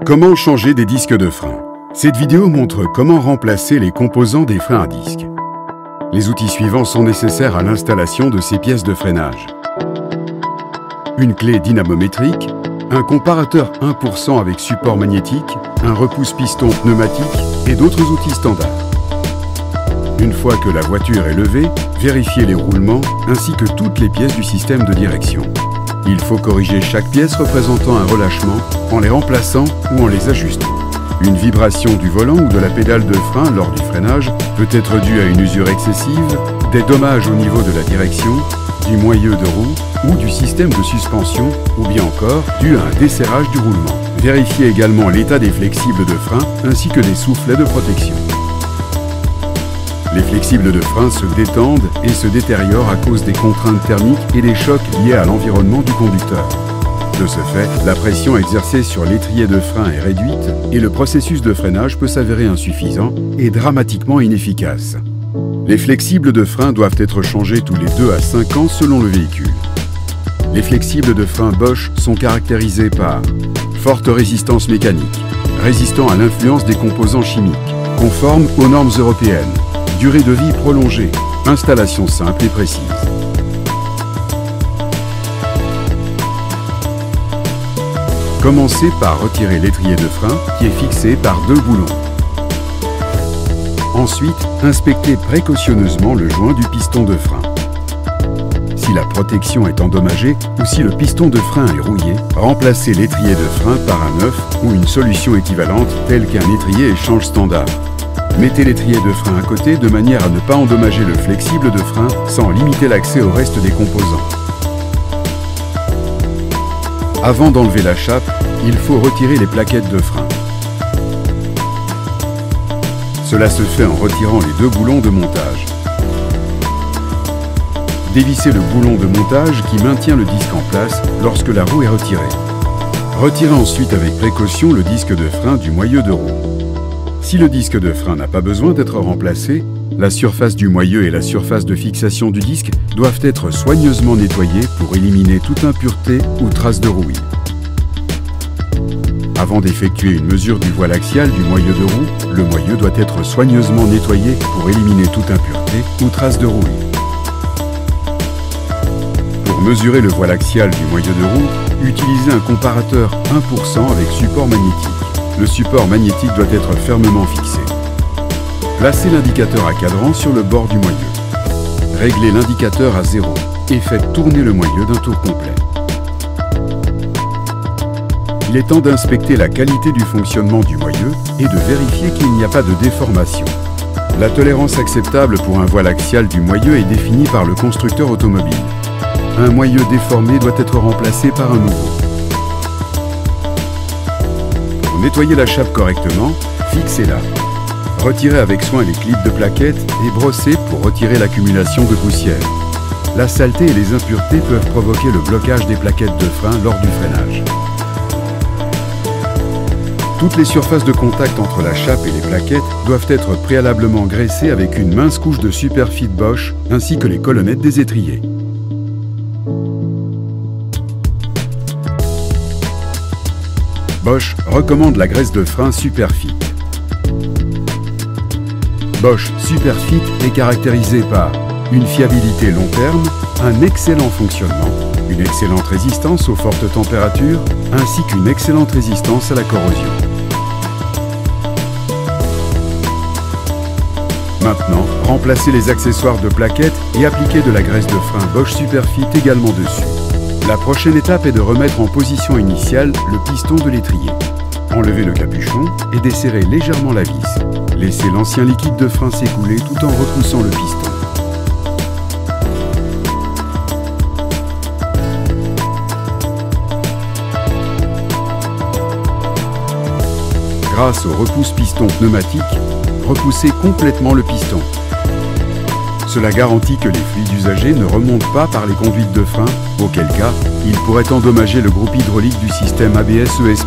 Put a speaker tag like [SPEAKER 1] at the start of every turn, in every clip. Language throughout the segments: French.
[SPEAKER 1] Comment changer des disques de frein? Cette vidéo montre comment remplacer les composants des freins à disque. Les outils suivants sont nécessaires à l'installation de ces pièces de freinage. Une clé dynamométrique, un comparateur 1% avec support magnétique, un repousse-piston pneumatique et d'autres outils standards. Une fois que la voiture est levée, vérifiez les roulements ainsi que toutes les pièces du système de direction. Il faut corriger chaque pièce représentant un relâchement en les remplaçant ou en les ajustant. Une vibration du volant ou de la pédale de frein lors du freinage peut être due à une usure excessive, des dommages au niveau de la direction, du moyeu de roue ou du système de suspension ou bien encore dû à un desserrage du roulement. Vérifiez également l'état des flexibles de frein ainsi que des soufflets de protection. Les flexibles de frein se détendent et se détériorent à cause des contraintes thermiques et des chocs liés à l'environnement du conducteur. De ce fait, la pression exercée sur l'étrier de frein est réduite et le processus de freinage peut s'avérer insuffisant et dramatiquement inefficace. Les flexibles de frein doivent être changés tous les 2 à 5 ans selon le véhicule. Les flexibles de frein Bosch sont caractérisés par forte résistance mécanique, résistant à l'influence des composants chimiques, conforme aux normes européennes, durée de vie prolongée, installation simple et précise. Commencez par retirer l'étrier de frein qui est fixé par 2 boulons. Ensuite, inspectez précautionneusement le joint du piston de frein. Si la protection est endommagée ou si le piston de frein est rouillé, remplacez l'étrier de frein par un neuf ou une solution équivalente telle qu'un étrier échange standard. Mettez l'étrier de frein à côté de manière à ne pas endommager le flexible de frein sans limiter l'accès au reste des composants. Avant d'enlever la chape, il faut retirer les plaquettes de frein. Cela se fait en retirant les 2 boulons de montage. Dévissez le boulon de montage qui maintient le disque en place lorsque la roue est retirée. Retirez ensuite avec précaution le disque de frein du moyeu de roue. Si le disque de frein n'a pas besoin d'être remplacé, la surface du moyeu et la surface de fixation du disque doivent être soigneusement nettoyées pour éliminer toute impureté ou trace de rouille. Avant d'effectuer une mesure du voile axial du moyeu de roue, le moyeu doit être soigneusement nettoyé pour éliminer toute impureté ou trace de rouille. Pour mesurer le voile axial du moyeu de roue, utilisez un comparateur 1% avec support magnétique. Le support magnétique doit être fermement fixé. Placez l'indicateur à cadran sur le bord du moyeu. Réglez l'indicateur à 0 et faites tourner le moyeu d'un tour complet. Il est temps d'inspecter la qualité du fonctionnement du moyeu et de vérifier qu'il n'y a pas de déformation. La tolérance acceptable pour un voile axial du moyeu est définie par le constructeur automobile. Un moyeu déformé doit être remplacé par un nouveau. Pour nettoyer la chape correctement, fixez-la. Retirez avec soin les clips de plaquettes et brossez pour retirer l'accumulation de poussière. La saleté et les impuretés peuvent provoquer le blocage des plaquettes de frein lors du freinage. Toutes les surfaces de contact entre la chape et les plaquettes doivent être préalablement graissées avec une mince couche de Superfit Bosch ainsi que les colonnettes des étriers. Bosch recommande la graisse de frein Superfit. Bosch Superfit est caractérisé par une fiabilité long terme, un excellent fonctionnement, une excellente résistance aux fortes températures, ainsi qu'une excellente résistance à la corrosion. Maintenant, remplacez les accessoires de plaquettes et appliquez de la graisse de frein Bosch Superfit également dessus. La prochaine étape est de remettre en position initiale le piston de l'étrier. Enlevez le capuchon et desserrez légèrement la vis. Laissez l'ancien liquide de frein s'écouler tout en repoussant le piston. Grâce au repousse-piston pneumatique, repoussez complètement le piston. Cela garantit que les fluides usagés ne remontent pas par les conduites de frein, auquel cas, ils pourraient endommager le groupe hydraulique du système ABS-ESP.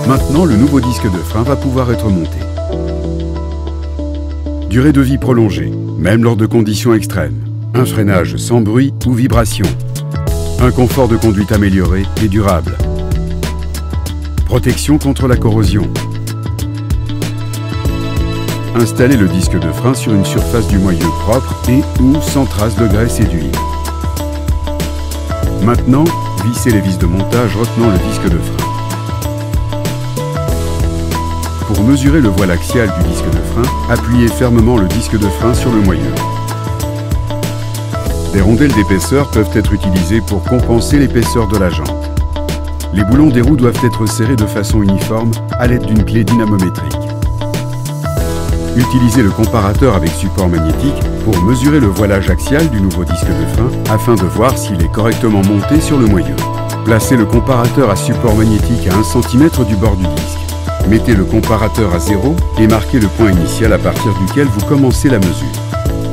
[SPEAKER 1] Maintenant, le nouveau disque de frein va pouvoir être monté. Durée de vie prolongée, même lors de conditions extrêmes. un freinage sans bruit ou vibration, un confort de conduite amélioré et durable, protection contre la corrosion. Installez le disque de frein sur une surface du moyeu propre et ou sans trace de graisse et d'huile. Maintenant, vissez les vis de montage retenant le disque de frein. Pour mesurer le voile axial du disque de frein, appuyez fermement le disque de frein sur le moyeu. Des rondelles d'épaisseur peuvent être utilisées pour compenser l'épaisseur de la jante. Les boulons des roues doivent être serrés de façon uniforme à l'aide d'une clé dynamométrique. Utilisez le comparateur avec support magnétique pour mesurer le voilage axial du nouveau disque de frein afin de voir s'il est correctement monté sur le moyeu. Placez le comparateur à support magnétique à 1 cm du bord du disque. Mettez le comparateur à 0 et marquez le point initial à partir duquel vous commencez la mesure.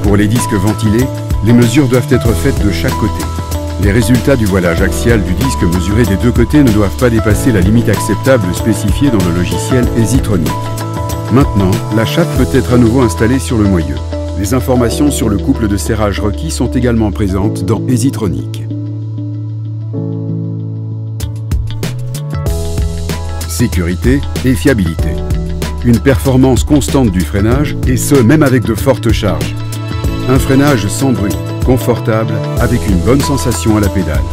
[SPEAKER 1] Pour les disques ventilés, les mesures doivent être faites de chaque côté. Les résultats du voilage axial du disque mesuré des deux côtés ne doivent pas dépasser la limite acceptable spécifiée dans le logiciel EasyTronic. Maintenant, la chape peut être à nouveau installée sur le moyeu. Les informations sur le couple de serrage requis sont également présentes dans EasyTronic. Sécurité et fiabilité. Une performance constante du freinage, et ce même avec de fortes charges. Un freinage sans bruit, confortable, avec une bonne sensation à la pédale.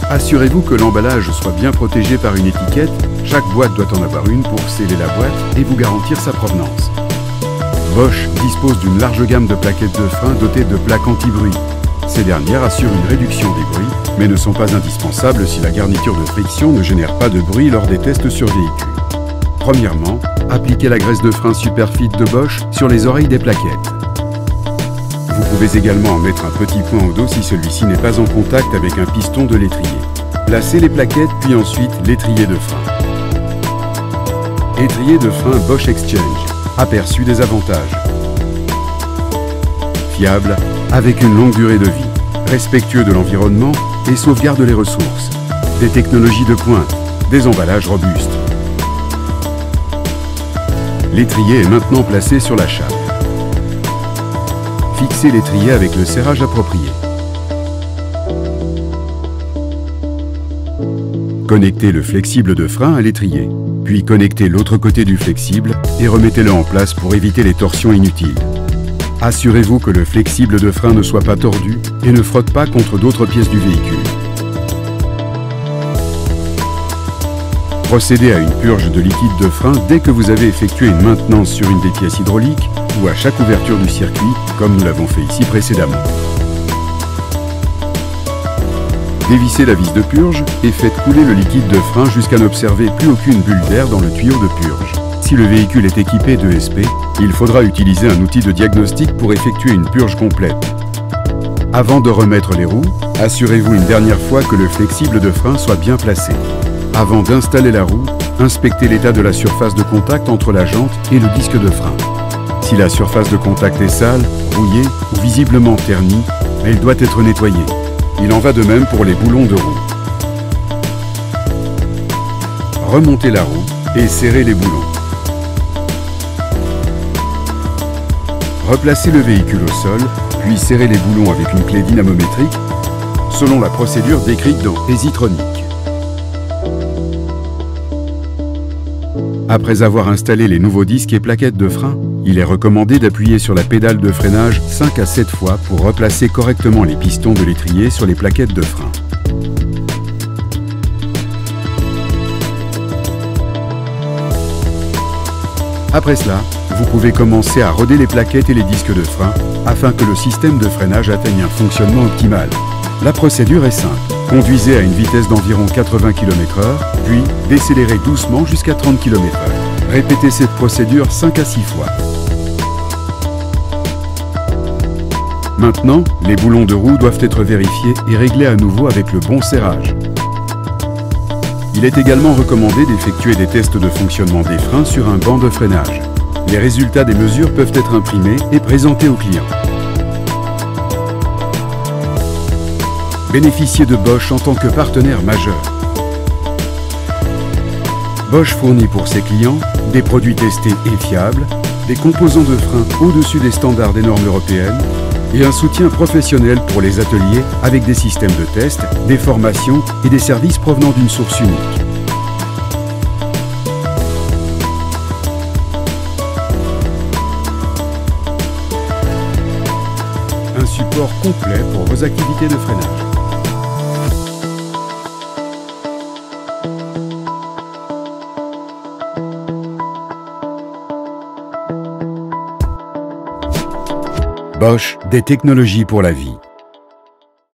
[SPEAKER 1] Assurez-vous que l'emballage soit bien protégé par une étiquette. Chaque boîte doit en avoir une pour sceller la boîte et vous garantir sa provenance. Bosch dispose d'une large gamme de plaquettes de frein dotées de plaques anti-bruit. Ces dernières assurent une réduction des bruits, mais ne sont pas indispensables si la garniture de friction ne génère pas de bruit lors des tests sur véhicule. Premièrement, appliquez la graisse de frein Superfit de Bosch sur les oreilles des plaquettes. Vous pouvez également en mettre un petit point au dos si celui-ci n'est pas en contact avec un piston de l'étrier. Placez les plaquettes puis ensuite l'étrier de frein. Étrier de frein Bosch Exchange. Aperçu des avantages. Fiable, avec une longue durée de vie. Respectueux de l'environnement et sauvegarde les ressources. Des technologies de pointe. Des emballages robustes. L'étrier est maintenant placé sur la chape. Fixez l'étrier avec le serrage approprié. Connectez le flexible de frein à l'étrier, puis connectez l'autre côté du flexible et remettez-le en place pour éviter les torsions inutiles. Assurez-vous que le flexible de frein ne soit pas tordu et ne frotte pas contre d'autres pièces du véhicule. Procédez à une purge de liquide de frein dès que vous avez effectué une maintenance sur une des pièces hydrauliques ou à chaque ouverture du circuit, comme nous l'avons fait ici précédemment. Dévissez la vis de purge et faites couler le liquide de frein jusqu'à n'observer plus aucune bulle d'air dans le tuyau de purge. Si le véhicule est équipé d'ESP, il faudra utiliser un outil de diagnostic pour effectuer une purge complète. Avant de remettre les roues, assurez-vous une dernière fois que le flexible de frein soit bien placé. Avant d'installer la roue, inspectez l'état de la surface de contact entre la jante et le disque de frein. Si la surface de contact est sale, rouillée ou visiblement ternie, elle doit être nettoyée. Il en va de même pour les boulons de roue. Remontez la roue et serrez les boulons. Replacez le véhicule au sol, puis serrez les boulons avec une clé dynamométrique, selon la procédure décrite dans EasyTronic. Après avoir installé les nouveaux disques et plaquettes de frein, il est recommandé d'appuyer sur la pédale de freinage 5 à 7 fois pour replacer correctement les pistons de l'étrier sur les plaquettes de frein. Après cela, vous pouvez commencer à roder les plaquettes et les disques de frein afin que le système de freinage atteigne un fonctionnement optimal. La procédure est simple. Conduisez à une vitesse d'environ 80 km/h, puis décélérez doucement jusqu'à 30 km/h. Répétez cette procédure 5 à 6 fois. Maintenant, les boulons de roue doivent être vérifiés et réglés à nouveau avec le bon serrage. Il est également recommandé d'effectuer des tests de fonctionnement des freins sur un banc de freinage. Les résultats des mesures peuvent être imprimés et présentés au client. Bénéficiez de Bosch en tant que partenaire majeur. Bosch fournit pour ses clients des produits testés et fiables, des composants de frein au-dessus des standards des normes européennes, et un soutien professionnel pour les ateliers avec des systèmes de test, des formations et des services provenant d'une source unique. Un support complet pour vos activités de freinage. Bosch, des technologies pour la vie.